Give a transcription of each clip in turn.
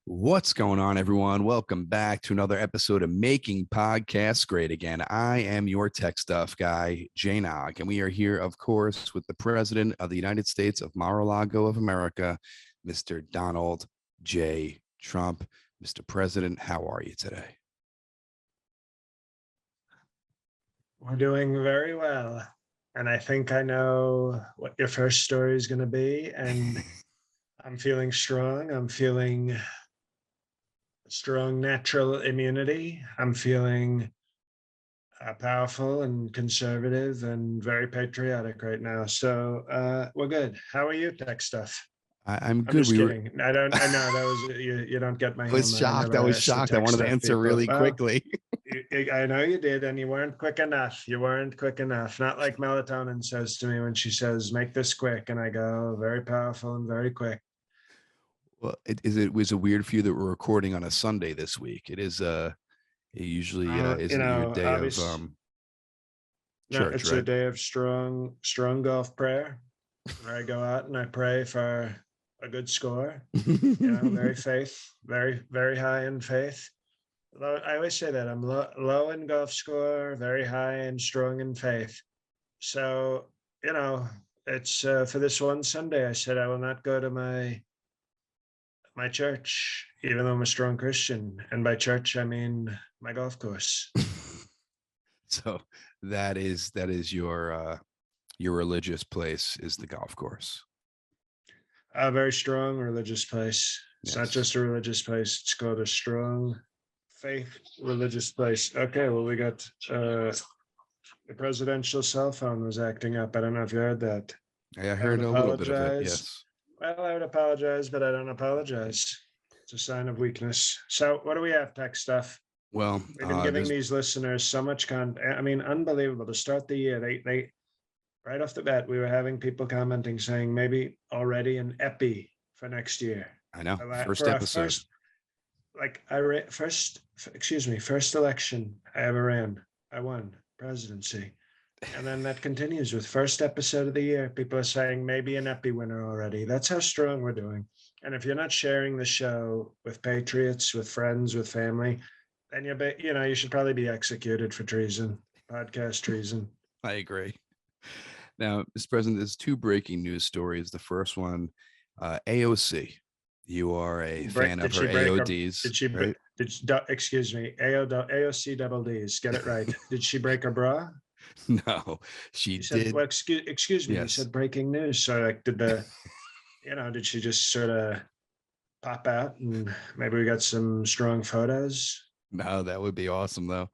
What's going on, everyone? Welcome back to another episode of Making Podcasts Great Again. I am your tech stuff guy, Jay Nog, and we are here, of course, with the President of the United States of Mar-a-Lago of America, Mr. Donald J. Trump. Mr. President, how are you today? We're doing very well. And I think I know what your first story is going to be. And I'm feeling strong. I'm feeling strong natural immunity. I'm feeling powerful and conservative and very patriotic right now. So we're good. How are you, tech stuff? I'm I'm good. just kidding. I don't. I know that was you don't get my I was humor. I shocked. I never was ask the shocked. I tech wanted to stuff answer people. really Well, quickly. I know you did, and you weren't quick enough. You weren't quick enough. Not like melatonin says to me when she says, "Make this quick," and I go, "Very powerful and very quick." Well, it was a weird for you that we're recording on a Sunday this week. It is it usually isn't your day of Obviously, no, church, it's a right? day of strong golf prayer, where I go out and I pray for a good score. Very very high in faith. I always say that I'm low in golf score, very high and strong in faith. So, it's for this one Sunday, I said I will not go to my church, even though I'm a strong Christian. And by church, I mean my golf course. So that is your religious place is the golf course. A very strong religious place. It's not Yes. just a religious place, it's called a strong faith religious place. Okay, well, we got the presidential cell phone was acting up. I don't know if you heard that. I I would heard a little bit of it. apologize. Yes. Well, I would apologize, but I don't apologize. It's a sign of weakness. So, what do we have, tech stuff? Well, We've been giving there's these listeners so much content. I mean, unbelievable to start the year. They right off the bat, we were having people commenting saying maybe already an epi for next year. I know For first our episode. first, like I excuse me, first election I ever ran, I won presidency. And then that continues with first episode of the year. People are saying maybe an epi winner already. That's how strong we're doing. And if you're not sharing the show with patriots, with friends, with family, then you should probably be executed for treason, podcast treason. I agree. Now, Mr. President, there's two breaking news stories. The first one, AOC. You are a fan of Did her she break up? AODs, Did she? right? Excuse me. AOC double D's. Get it right. Did she break her bra? No, she You said, did. well, excuse me. You Yes. said breaking news. So like, did she just sort of pop out and maybe we got some strong photos? No, that would be awesome though.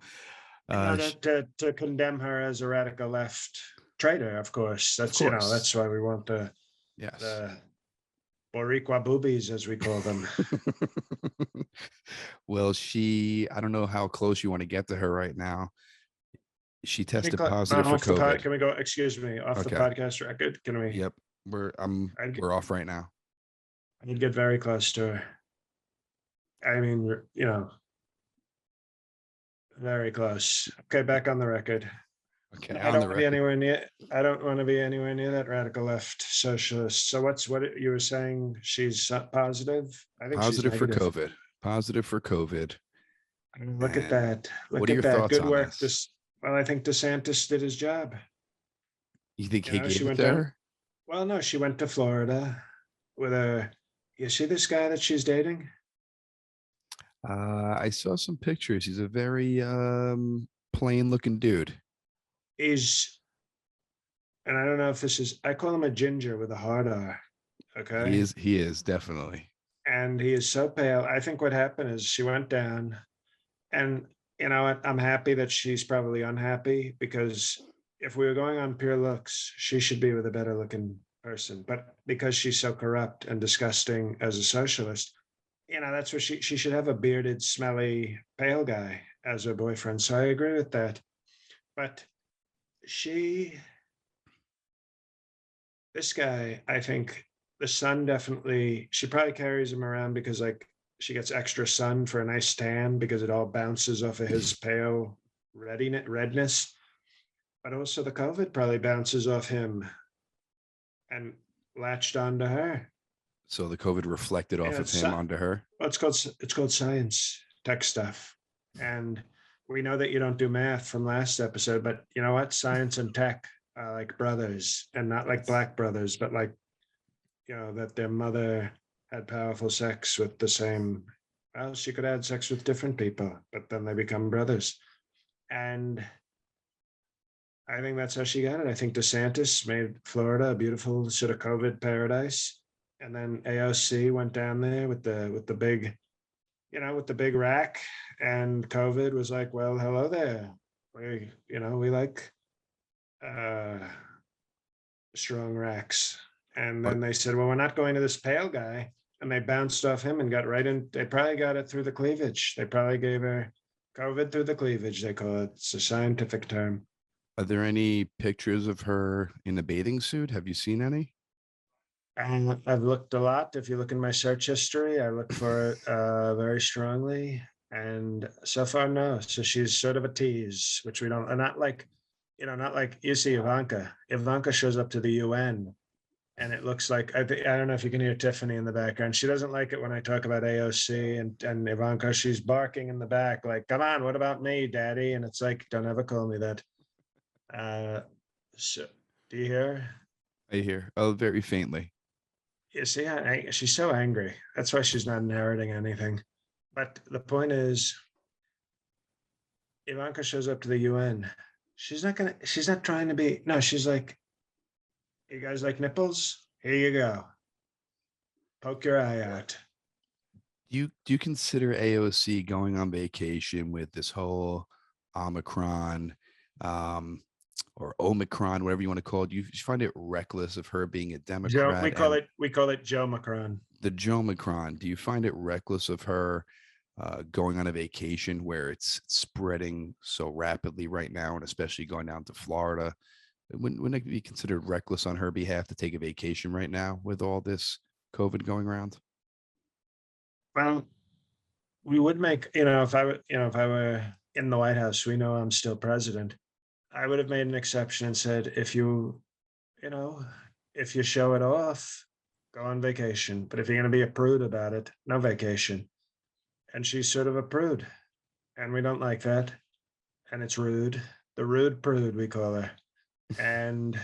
To, to condemn her as a radical left traitor, of course. Of That's course. that's why we want Yes. the Boricua boobies, as we call them. Well, I don't know how close you want to get to her right now. She tested positive for Off the pod. COVID. Can we go? Excuse me, off the Okay. podcast record. Can we? Yep. We're off right now. I'd get very close to her. I mean, very close. Okay, back on the record. Okay, I on don't the want to be record. anywhere near. I don't want to be anywhere near that radical left socialist. So what you were saying? She's positive. I think she's Positive for negative. COVID. Positive for COVID. Look at And that. what Look are at your that. thoughts Good on work. this? Well, I think DeSantis did his job. You think he She gave it went to down. her? Well, no, she went to Florida with a. You see this guy that she's dating? I saw some pictures. He's a very plain looking dude. He's, and I don't know if this is. I call him a ginger with a hard R. Okay. He is definitely. And he is so pale. I think what happened is she went down, and you know what? I'm happy that she's probably unhappy because if we were going on pure looks, she should be with a better looking person. But because she's so corrupt and disgusting as a socialist, that's where she should have a bearded, smelly, pale guy as her boyfriend. So I agree with that. But she, this guy, I think the sun definitely, she probably carries him around because like she gets extra sun for a nice tan because it all bounces off of his pale redness. But also the COVID probably bounces off him and latched onto her. So the COVID reflected off of him onto her. Well, it's called science tech stuff, and we know that you don't do math from last episode, but you know what? Science and tech are like brothers, and not like black brothers, but like that their mother had powerful sex with the same. Well, she could have sex with different people, but then they become brothers, and I think that's how she got it. I think DeSantis made Florida a beautiful sort of COVID paradise, and then AOC went down there with the big, with the big rack, and COVID was like, well, hello there. We like uh, strong racks, and Are, then they said, well, we're not going to this pale guy, and they bounced off him and got right in. They probably got it through the cleavage. They probably gave her COVID through the cleavage. They call it. It's a scientific term. are there any pictures of her in a bathing suit? Have you seen any? I've looked a lot. If you look in my search history, I look for it very strongly. And so far, no. So she's sort of a tease, which we don't, not like, not like you see Ivanka. Ivanka shows up to the UN and it looks like, I don't know if you can hear Tiffany in the background. She doesn't like it when I talk about AOC and Ivanka. She's barking in the back, like, come on, what about me, daddy? And it's like, don't ever call me that. So do you hear? I hear. Oh, very faintly. You see, she's so angry. That's why she's not inheriting anything. But the point is, Ivanka shows up to the UN. She's not trying to be, no, she's like, you guys like nipples? Here you go. Poke your eye out. Do you consider AOC going on vacation with this whole Omicron, um, or Omicron, whatever you want to call it? You find it reckless of her being a Joe, Democrat and we call it Joe Macron. the Joe Macron? Do you find it reckless of her going on a vacation where it's spreading so rapidly right now, and especially going down to Florida? Wouldn't it be considered reckless on her behalf to take a vacation right now with all this COVID going around? Well, we would make, if I were in the White House, we know I'm still president. I would have made an exception and said, you know, if you show it off, go on vacation. But if you're going to be a prude about it, no vacation. And she's sort of a prude, and we don't like that. And it's rude. The rude prude, we call her. And,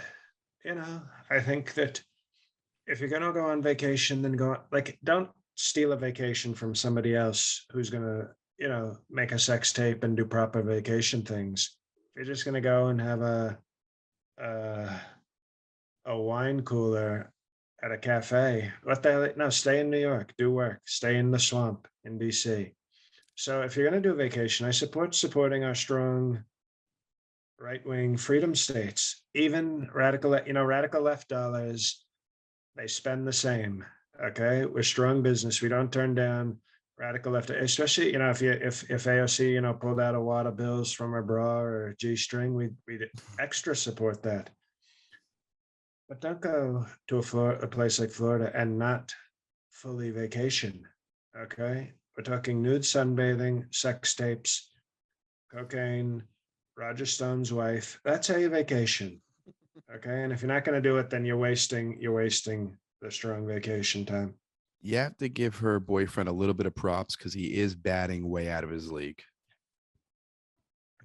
I think that if you're going to go on vacation, then don't steal a vacation from somebody else who's going to, make a sex tape and do proper vacation things. If you're just going to go and have a, a wine cooler at a cafe, what the hell? No, stay in New York, do work, stay in the swamp in DC. So if you're going to do a vacation, I support supporting our strong right-wing freedom states. Even radical left dollars, they spend the same. Okay, we're strong business. We don't turn down radical left, especially if AOC pulled out a wad of bills from her bra or G-string, we'd extra support that. But don't go to a place like Florida and not fully vacation. Okay, we're talking nude sunbathing, sex tapes, cocaine, Roger Stone's wife. That's how you vacation. Okay, and if you're not going to do it, then you're wasting the strong vacation time. You have to give her boyfriend a little bit of props because he is batting way out of his league.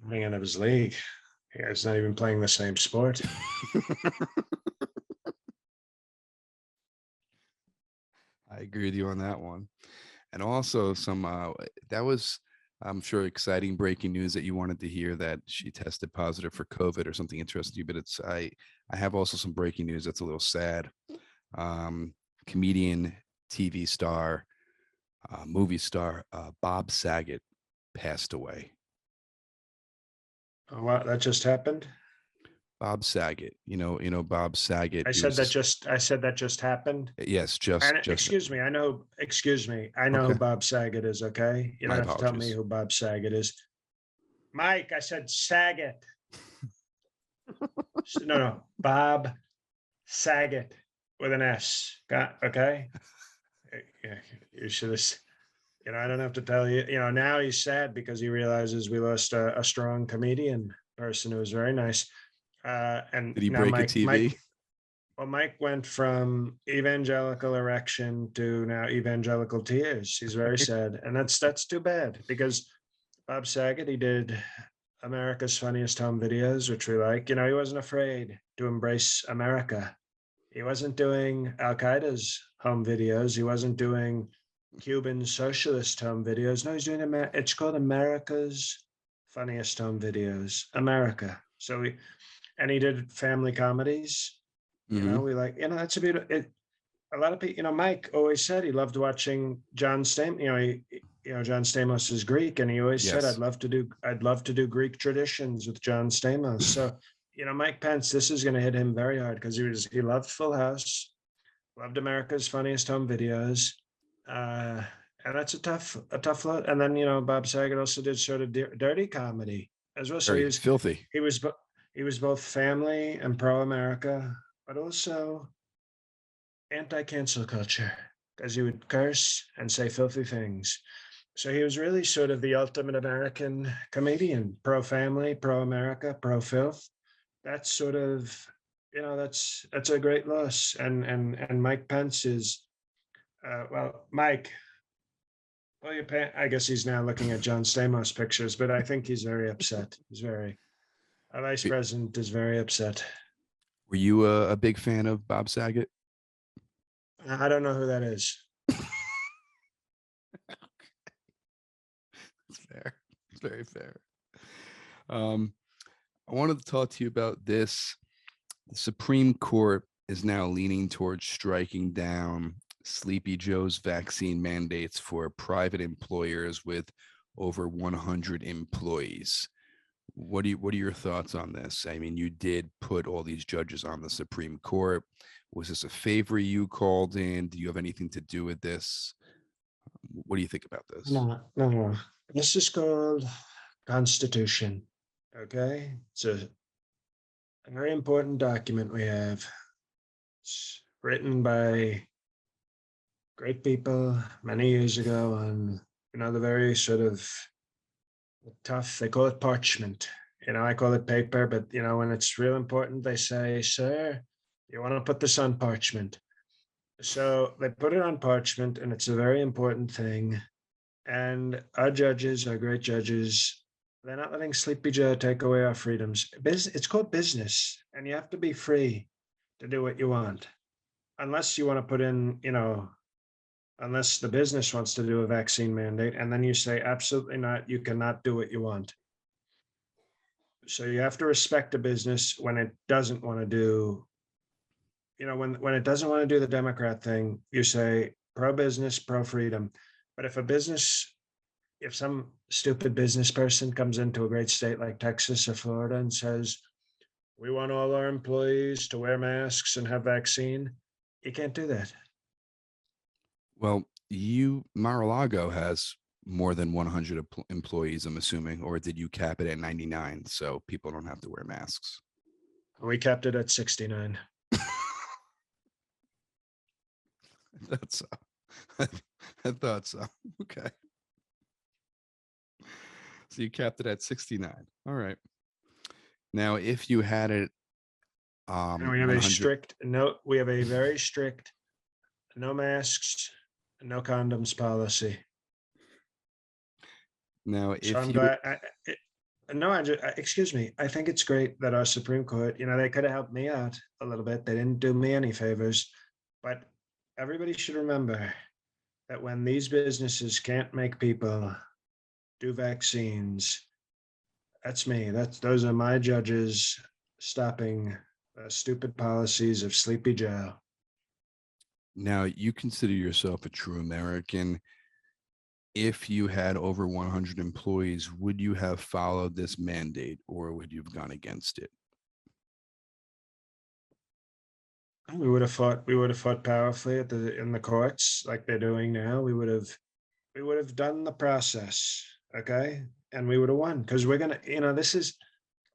Coming out of his league. He's not even playing the same sport. I agree with you on that one. And also that was, I'm sure, exciting breaking news that you wanted to hear, that she tested positive for COVID or something interesting. But I have also some breaking news that's a little sad. Comedian, TV star, movie star, Bob Saget passed away. Oh, wow, that just happened. Bob Saget, Bob Saget. I said that just happened. Yes, just. Excuse me. I know Okay. who Bob Saget is. Okay, you My don't have to tell me apologies. who Bob Saget is. Mike, I said Saget. No, Bob Saget with an S. Okay. Yeah, you should have. I don't have to tell you. Now he's sad because he realizes we lost a strong comedian person who was very nice. And Did he now break a TV? Well, Mike went from evangelical erection to now evangelical tears. He's very sad, and that's too bad because Bob Saget, he did America's Funniest Home Videos, which we like. You know, he wasn't afraid to embrace America. He wasn't doing Al Qaeda's home videos. He wasn't doing Cuban socialist home videos. No, he's doing it's called America's Funniest Home Videos. America. So he did family comedies. You Hmm. know, we like, you know, that's a beautiful. A lot of people, you know, Mike always said he loved watching John Stamos. John Stamos is Greek, and he always said, Yes. I'd love to do Greek traditions with John Stamos. So, you know, Mike Pence, this is going to hit him very hard because he loved Full House, loved America's Funniest Home Videos, uh, and that's a tough lot. And then, you know, Bob Saget also did sort of dirty comedy as well. So Very filthy. he was he was both family and pro America, but also anti-cancel culture because he would curse and say filthy things. So he was really sort of the ultimate American comedian, pro family, pro America, pro filth. That's sort of, you know, that's a great loss. And Mike Pence is, Mike. Well, I guess he's now looking at John Stamos pictures, but I think he's very upset. Our vice president is very upset. Were you a big fan of Bob Saget? I don't know who that is. It's fair. It's very fair. Um, I wanted to talk to you about this. The Supreme Court is now leaning towards striking down Sleepy Joe's vaccine mandates for private employers with over 100 employees. What are your thoughts on this? I mean, you did put all these judges on the Supreme Court. Was this a favor you called in? Do you have anything to do with this? What do you think about this? No, no, no. This is called Constitution. Okay, it's a very important document we have. It's written by great people many years ago on, you know, the very sort of tough, they call it parchment. You know, I call it paper, but, you know, when it's real important, they say, sir, you want to put this on parchment. So they put it on parchment, and it's a very important thing. And our judges, our great judges, they're not letting Sleepy Joe take away our freedoms. It's called business, and you have to be free to do what you want, unless you want to put in, you know, unless the business wants to do a vaccine mandate, and then you say absolutely not. You cannot do what you want. So you have to respect a business when it doesn't want to do, you know, when it doesn't want to do the Democrat thing. You say pro business, pro freedom. But if some stupid business person comes into a great state like Texas or Florida and says, we want all our employees to wear masks and have vaccine, you can't do that. Well, Mar-a-Lago has more than 100 employees, I'm assuming, or did you cap it at 99 so people don't have to wear masks? We kept it at 69. That's I thought so. Okay. So you capped it at 69. All right. Now, if you had it And we have 100, we have a very strict no masks, no condoms policy. now So if I'm you glad. No, excuse me. I think it's great that our Supreme Court, you know, they could have helped me out a little bit. They didn't do me any favors, but everybody should remember that when these businesses can't make people do vaccines, that's me. Those are my judges stopping stupid policies of Sleepy Joe. now you consider yourself a true American. If you had over 100 employees, would you have followed this mandate or would you have gone against it? We would have fought. We would have fought powerfully in the courts like they're doing now. We would have done the process, okay, and we would have won because we're gonna. You know, this is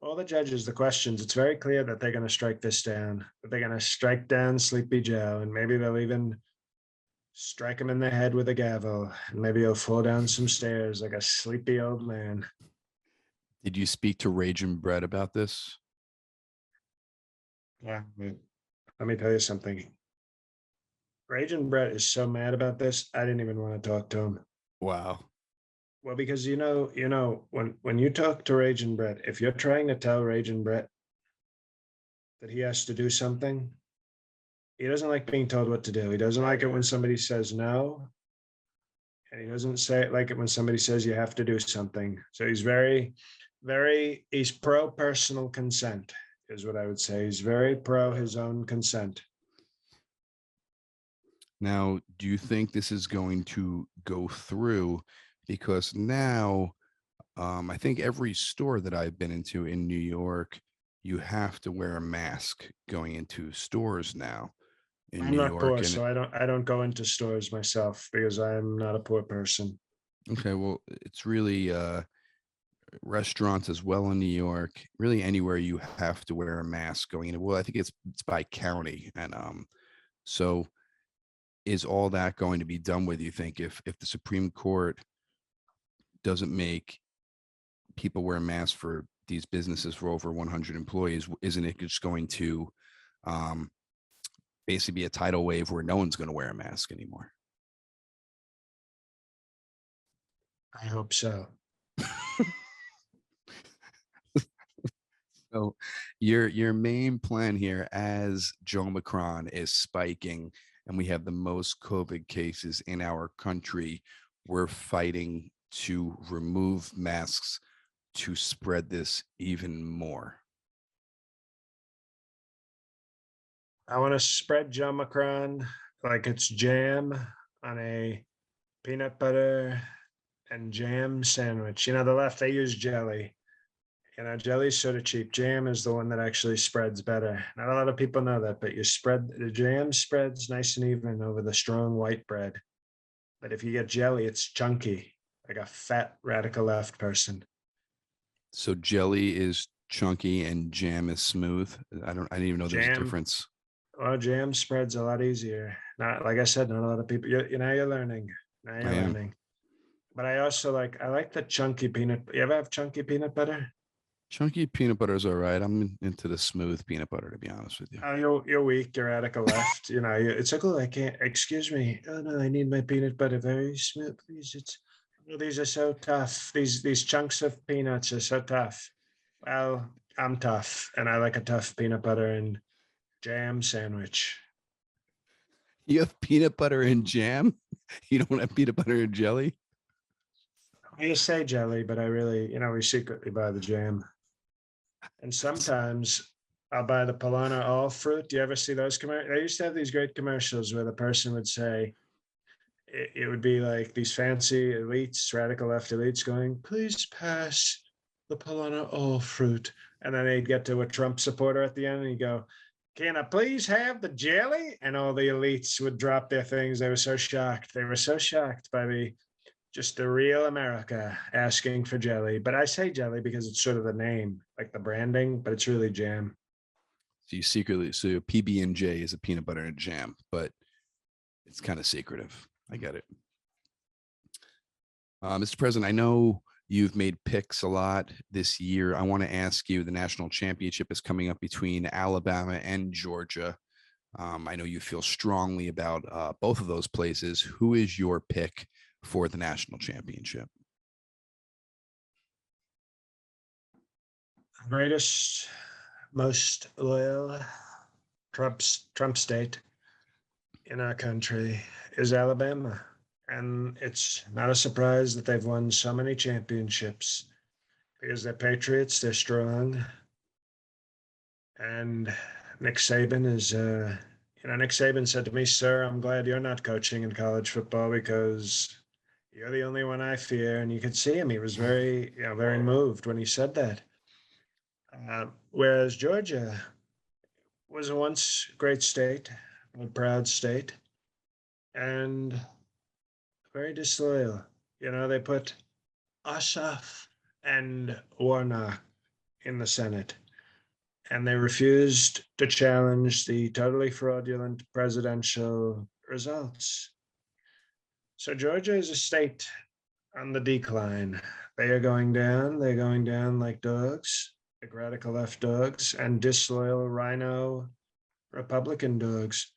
all the judges. The questions. It's very clear that they're going to strike this down. That they're going to strike down Sleepy Joe, and maybe they'll even strike him in the head with a gavel, and maybe he'll fall down some stairs like a sleepy old man. Did you speak to Rage and Brett about this? Yeah, let me tell you something. Raging Brett is so mad about this. I didn't even want to talk to him. Wow. Well, because when you talk to Raging Brett, if you're trying to tell Raging Brett that he has to do something, he doesn't like being told what to do. He doesn't like it when somebody says no, and he doesn't like it when somebody says you have to do something. So he's he's pro personal consent, is what I would say. He's very pro his own consent. Now, do you think this is going to go through? Because now, I think every store that I've been into in New York, you have to wear a mask going into stores now in I'm New not York. poor, And so I don't go into stores myself because I'm not a poor person. okay, well, it's really restaurants as well in New York. Really, anywhere you have to wear a mask going in. Well, I think it's by county, and so is all that going to be done with? You think if the Supreme Court doesn't make people wear masks for these businesses for over 100 employees, isn't it just going to um, basically be a tidal wave where no one's going to wear a mask anymore? I hope so. So your main plan here, as Joe Macron is spiking and we have the most COVID cases in our country, we're fighting to remove masks to spread this even more. I want to spread John Macron like it's jam on a peanut butter and jam sandwich. The left, they use jelly. Jelly's sort of cheap. Jam is the one that actually spreads better. Not a lot of people know that, but the jam spreads nice and even over the strong white bread. But if you get jelly, it's chunky, like a fat radical left person. So jelly is chunky and jam is smooth. I didn't even know there's a Jam, difference. well, jam spreads a lot easier. Not like I said, not a lot of people. You're learning. Now I you're am. learning. But I like the chunky peanut. You ever have chunky peanut butter? Chunky peanut butter is all right. I'm into the smooth peanut butter, to be honest with you. Oh, you're weak. You're radical left. It's like, oh, I can't. Excuse me. Oh no, I need my peanut butter very smooth, please. These are so tough. These chunks of peanuts are so tough. Well, I'm tough, and I like a tough peanut butter and jam sandwich. You have peanut butter and jam? You don't have peanut butter and jelly? I say jelly, but I really, we secretly buy the jam. And sometimes I'll buy the Polana all fruit. Do you ever see those commercials? They used to have these great commercials where the person would say, it would be like these fancy elites, radical left elites going, please pass the Polana all fruit. And then they'd get to a Trump supporter at the end and he'd go, can I please have the jelly? And all the elites would drop their things. They were so shocked. They were so shocked by just the real America asking for jelly. But I say jelly because it's sort of the name, like the branding, but it's really jam. So your PB&J is a peanut butter and jam, but it's kind of secretive. I get it. Mr. President, I know you've made picks a lot this year. I want to ask you, the national championship is coming up between Alabama and Georgia. I know you feel strongly about both of those places. Who is your pick for the national championship? Greatest, most loyal Trump state in our country is Alabama. And it's not a surprise that they've won so many championships because they're patriots, they're strong. And Nick Saban Nick Saban said to me, sir, I'm glad you're not coaching in college football because you're the only one I fear. And you could see him. He was very moved when he said that. Whereas Georgia was a once great state, a proud state, and very disloyal. They put Ossoff and Warnock in the Senate, and they refused to challenge the totally fraudulent presidential results. So Georgia is a state on the decline. They are going down. They're going down like dogs, like radical left dogs, and disloyal rhino Republican dogs.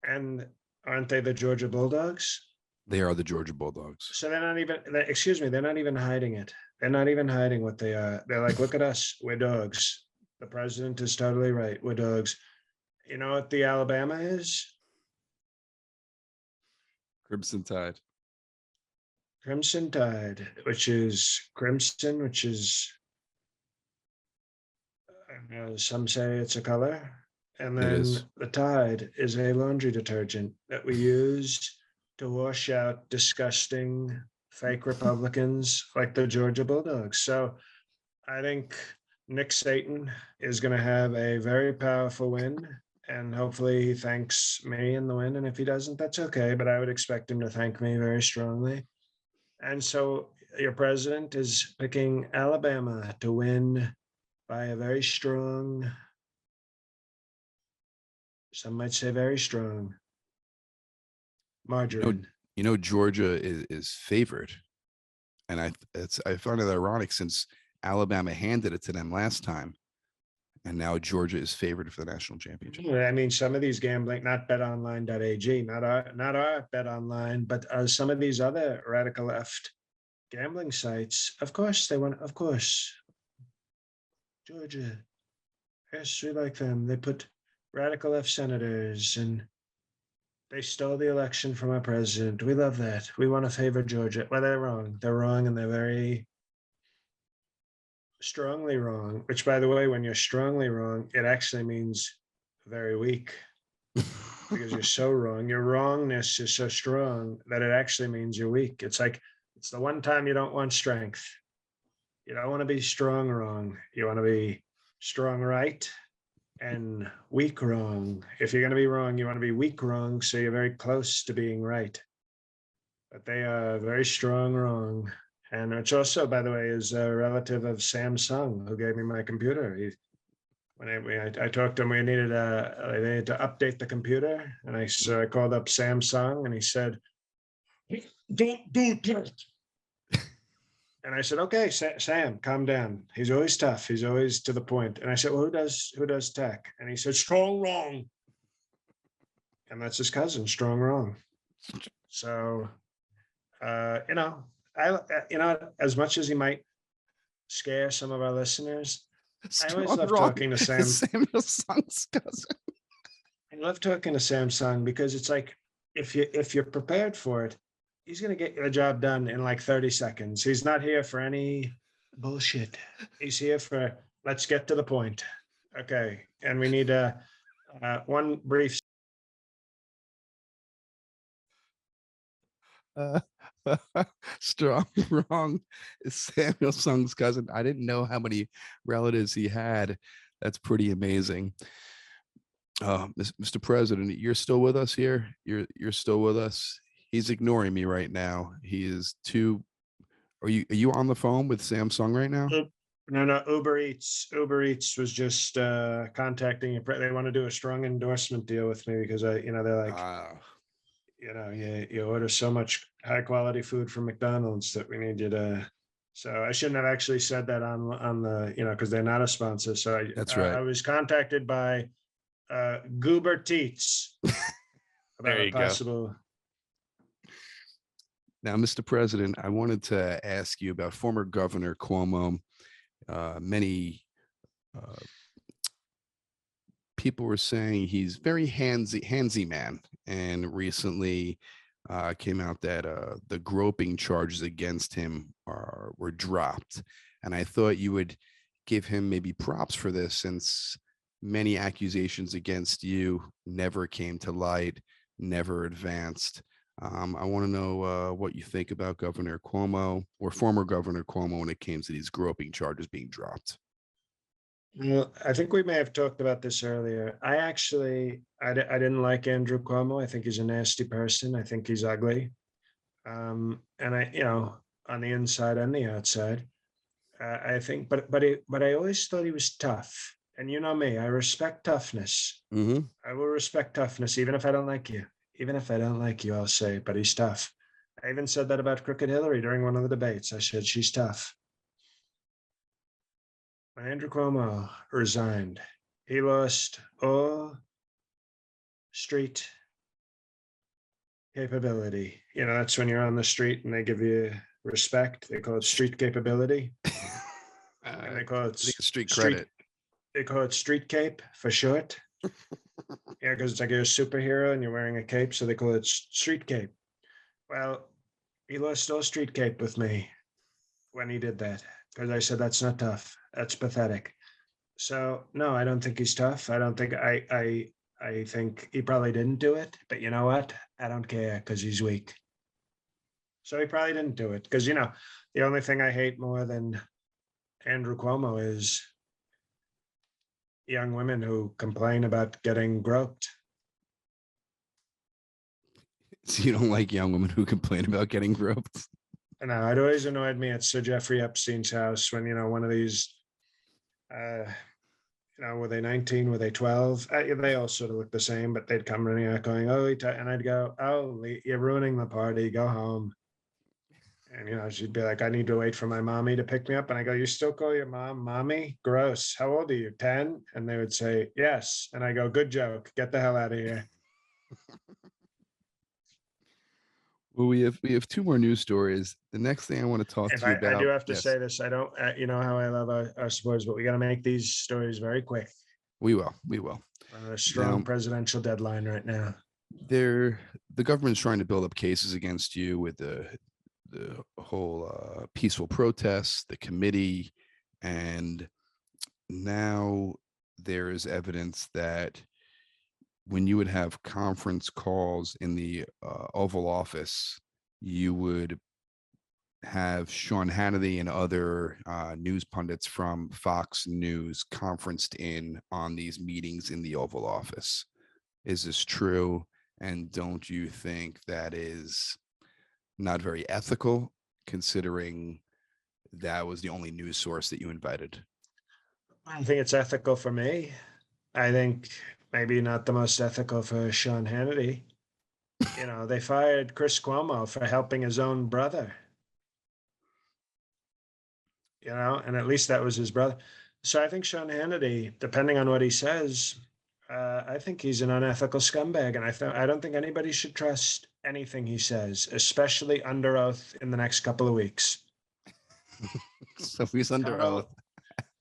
And aren't they the Georgia Bulldogs? They are the Georgia Bulldogs. So they're not even, excuse me, they're not even hiding it. They're not even hiding what they are. They're like, look at us, we're dogs. The president is totally right, we're dogs. You know what the Alabama is? Crimson Tide. Crimson Tide, which is crimson, which is, some say it's a color. And It then is. the Tide is a laundry detergent that we use to wash out disgusting fake Republicans like the Georgia Bulldogs. So I think Nick Satan is going to have a very powerful win. And hopefully he thanks me in the win. And if he doesn't, that's okay. But I would expect him to thank me very strongly. And so your president is picking Alabama to win by a very strong, some might say very strong, margarine. Georgia is favored, and I find it ironic since Alabama handed it to them last time, and now Georgia is favored for the national championship. I mean, some of these gambling, not betonline.ag, not our bet online, but some of these other radical left gambling sites, of course they want, of course, Georgia. Yes, we like them. They put radical left senators and they stole the election from our president. We love that. We want to favor Georgia. Well, they're wrong. They're wrong, and they're very strongly wrong, which, by the way, when you're strongly wrong, it actually means very weak because you're so wrong. Your wrongness is so strong that it actually means you're weak. It's like, it's the one time you don't want strength. You don't want to be strong wrong. You want to be strong right and weak wrong. If you're going to be wrong, you want to be weak wrong. So you're very close to being right. But they are very strong wrong. And which also, by the way, is a relative of Samsung, who gave me my computer. When I talked to him, we needed to update the computer. And I called up Samsung and he said, don't do that. And I said, okay, Sam, calm down. He's always tough. He's always to the point. And I said, well, who does tech? And he said, strong wrong. And that's his cousin, strong wrong. So, as much as he might scare some of our listeners, I always love talking to Sam. Samuel Sung's cousin. I love talking to Samsung because it's like, if you're prepared for it, he's going to get the job done in like 30 seconds. He's not here for any bullshit. He's here for, let's get to the point. Okay. And we need one brief. Strong wrong is Samuel Sung's cousin. I didn't know how many relatives he had. That's pretty amazing. Mr. President, you're still with us here. You're still with us. He's ignoring me right now. He is too. Are you on the phone with Samsung right now? No. Uber Eats was just contacting you. They want to do a strong endorsement deal with me because they're like, you order so much high quality food from McDonald's that we need you to. So I shouldn't have actually said that on the, because they're not a sponsor. So That's right. I was contacted by Goober Teats about a possible. Go. Now, Mr. President, I wanted to ask you about former Governor Cuomo. Many people were saying he's very handsy man, and recently came out that the groping charges against him were dropped. And I thought you would give him maybe props for this, since many accusations against you never came to light, never advanced. I want to know what you think about Governor Cuomo, or former Governor Cuomo, when it came to these groping charges being dropped. Well, I think we may have talked about this earlier. I didn't like Andrew Cuomo. I think he's a nasty person. I think he's ugly. And on the inside and the outside, I think, but I always thought he was tough. And you know me, I respect toughness. Mm-hmm. I will respect toughness, even if I don't like you. Even if I don't like you, I'll say, but he's tough. I even said that about Crooked Hillary during one of the debates. I said, she's tough. When Andrew Cuomo resigned, he lost all street capability. That's when you're on the street and they give you respect. They call it street capability, and they call it I think it's street street. credit. They call it street cape for short. Yeah, because it's like you're a superhero and you're wearing a cape, so they call it street cape. Well, he lost all street cape with me when he did that because I said that's not tough. That's pathetic. So no, I don't think he's tough. I don't think I think he probably didn't do it, but you know what? I don't care because he's weak. So he probably didn't do it because the only thing I hate more than Andrew Cuomo is young women who complain about getting groped. So you don't like young women who complain about getting groped? And it always annoyed me at Sir Jeffrey Epstein's house when one of these, were they 19? Were they 12? They all sort of look the same, but they'd come running out going, "Oh," and I'd go, "Oh, you're ruining the party. Go home." And she'd be like, "I need to wait for my mommy to pick me up." And I go, "You still call your mom mommy? Gross. How old are you? 10?" And they would say, "Yes." And I go, "Good joke. Get the hell out of here." Well, we have two more news stories. The next thing I want to talk If to you I do about, have to yes, say this, I don't, how I love our sports, but we got to make these stories very quick. we will. We're on a strong Now, presidential deadline right now. the government's trying to build up cases against you with the whole peaceful protests, the committee, and now there is evidence that when you would have conference calls in the Oval Office, you would have Sean Hannity and other news pundits from Fox News conferenced in on these meetings in the Oval Office. Is this true? And don't you think that is not very ethical, considering that was the only news source that you invited? I don't think it's ethical for me. I think maybe not the most ethical for Sean Hannity. They fired Chris Cuomo for helping his own brother. And at least that was his brother. So I think Sean Hannity, depending on what he says, I think he's an unethical scumbag, and I don't think anybody should trust anything he says, especially under oath in the next couple of weeks. So he's under oath.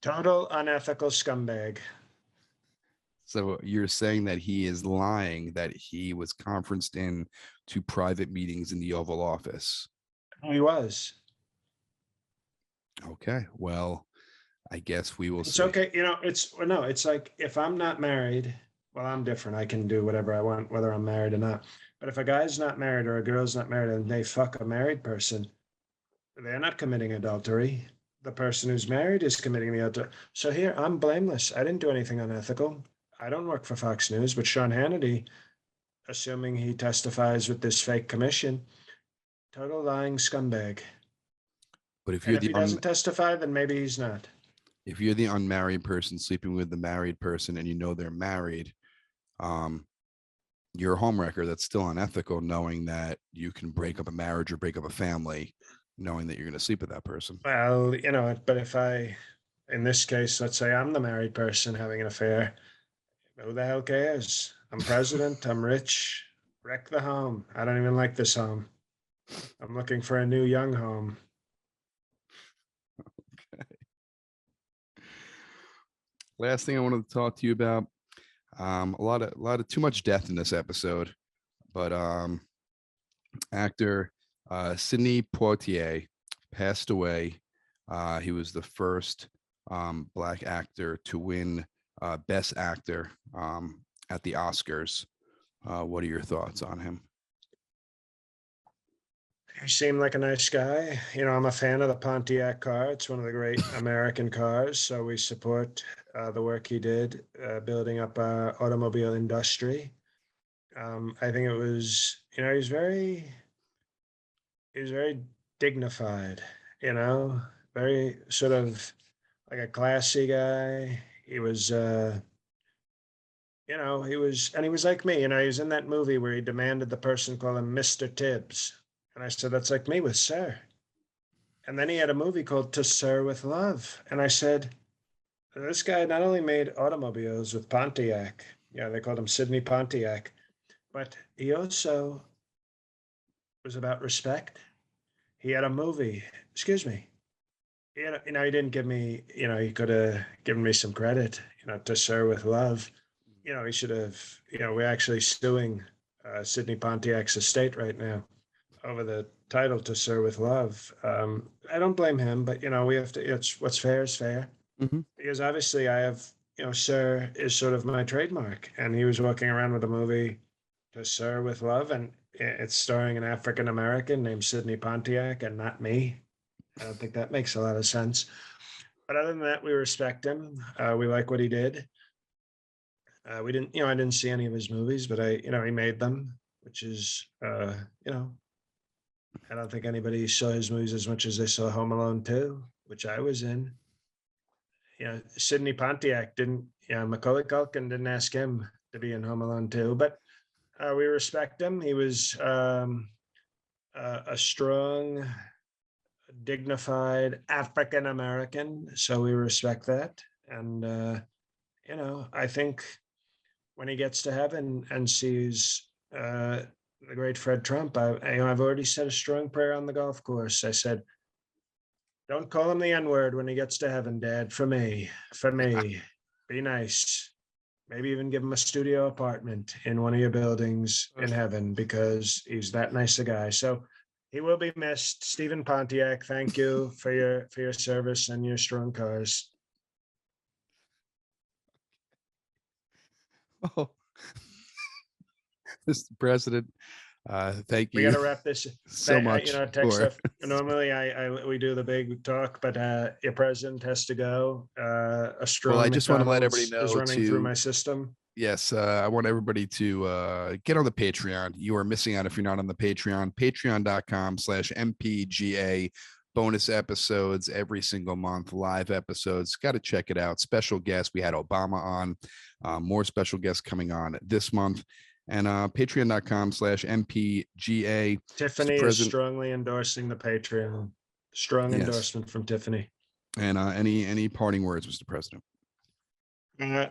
Total unethical scumbag. So you're saying that he is lying, that he was conferenced in to private meetings in the Oval Office? He was. Okay, well, I guess we will It's see. okay. It's like if I'm not married, well, I'm different. I can do whatever I want, whether I'm married or not. But if a guy's not married or a girl's not married and they fuck a married person, they're not committing adultery. The person who's married is committing the adultery. So here, I'm blameless. I didn't do anything unethical. I don't work for Fox News, but Sean Hannity, assuming he testifies with this fake commission, total lying scumbag. But if And you're if he doesn't testify, then maybe he's not. if you're the unmarried person sleeping with the married person and you know they're married, you're a homewrecker. That's still unethical, knowing that you can break up a marriage or break up a family, knowing that you're going to sleep with that person. Well, but if in this case, let's say I'm the married person having an affair, who the hell cares? I'm president, I'm rich, wreck the home. I don't even like this home. I'm looking for a new young home. Last thing I wanted to talk to you about, a lot of too much death in this episode, but actor Sidney Poitier passed away. He was the first Black actor to win Best Actor at the Oscars. What are your thoughts on him? He seemed like a nice guy. I'm a fan of the Pontiac car. It's one of the great American cars. So we support the work he did building up our automobile industry. I think it was, he was very dignified, very sort of like a classy guy. He was, he was like me, he was in that movie where he demanded the person call him Mr. Tibbs. And I said, that's like me with Sir. And then he had a movie called To Sir with Love. And I said, this guy not only made automobiles with Pontiac, they called him Sidney Pontiac, but he also was about respect. He had a movie, excuse me. He didn't give me, he could have given me some credit, To Sir with Love. He should have, we're actually suing Sidney Pontiac's estate right now over the title To Sir with Love. I don't blame him, but, we have to, it's what's fair is fair. Mm-hmm. Because obviously I have, Sir is sort of my trademark. And he was walking around with a movie To Sir with Love, and it's starring an African American named Sidney Pontiac and not me. I don't think that makes a lot of sense. But other than that, we respect him. We like what he did. We didn't, I didn't see any of his movies, but he made them, which is, I don't think anybody saw his movies as much as they saw Home Alone 2, which I was in. Sidney Pontiac didn't, Macaulay Culkin didn't ask him to be in Home Alone 2, but we respect him. He was a strong, dignified African American, so we respect that. And I think when he gets to heaven and sees the great Fred Trump, I've already said a strong prayer on the golf course. I said, "Don't call him the N-word when he gets to heaven, Dad. For me, be nice. Maybe even give him a studio apartment in one of your buildings in heaven, because he's that nice a guy." So he will be missed. Stephen Pontiac, thank you for your service and your strong cars. Oh, Mr. President, thank We you got to wrap this so much. Tech stuff. Normally we do the big talk, but your president has to go. A strong Well, I just want to let McDonald's everybody is know running through my system. Yes, I want everybody to get on the Patreon. You are missing out if you're not on the Patreon. Patreon.com/MPGA. Bonus episodes every single month, live episodes. Got to check it out. Special guests. We had Obama on. More special guests coming on this month. And patreon.com/MPGA. Tiffany is strongly endorsing the Patreon. Strong endorsement from Tiffany. And any parting words, Mr. President?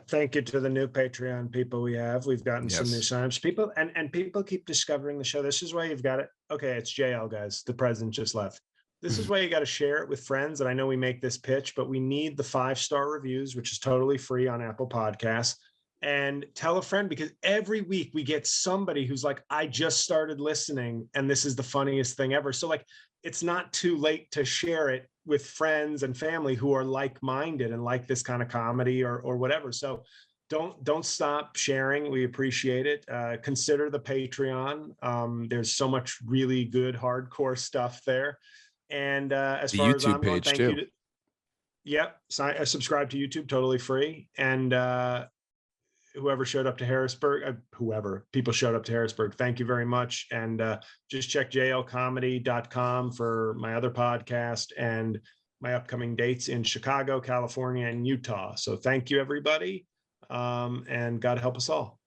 Thank you to the new Patreon people we have. We've gotten some new signs. People and people keep discovering the show. This is why you've got it. Okay, it's JL, guys. The president just left. This is why you got to share it with friends. And I know we make this pitch, but we need the 5-star reviews, which is totally free on Apple Podcasts. And tell a friend, because every week we get somebody who's like, I just started listening and this is the funniest thing ever. So like, it's not too late to share it with friends and family who are like-minded and like this kind of comedy or whatever. So don't stop sharing. We appreciate it. Consider the Patreon. There's so much really good hardcore stuff there. And as far as I'm going, thank you. Yep. Subscribe to YouTube, totally free. And whoever showed up to Harrisburg, people showed up to Harrisburg, thank you very much. And just check jlcomedy.com for my other podcast and my upcoming dates in Chicago, California, and Utah. So thank you, everybody. And God help us all.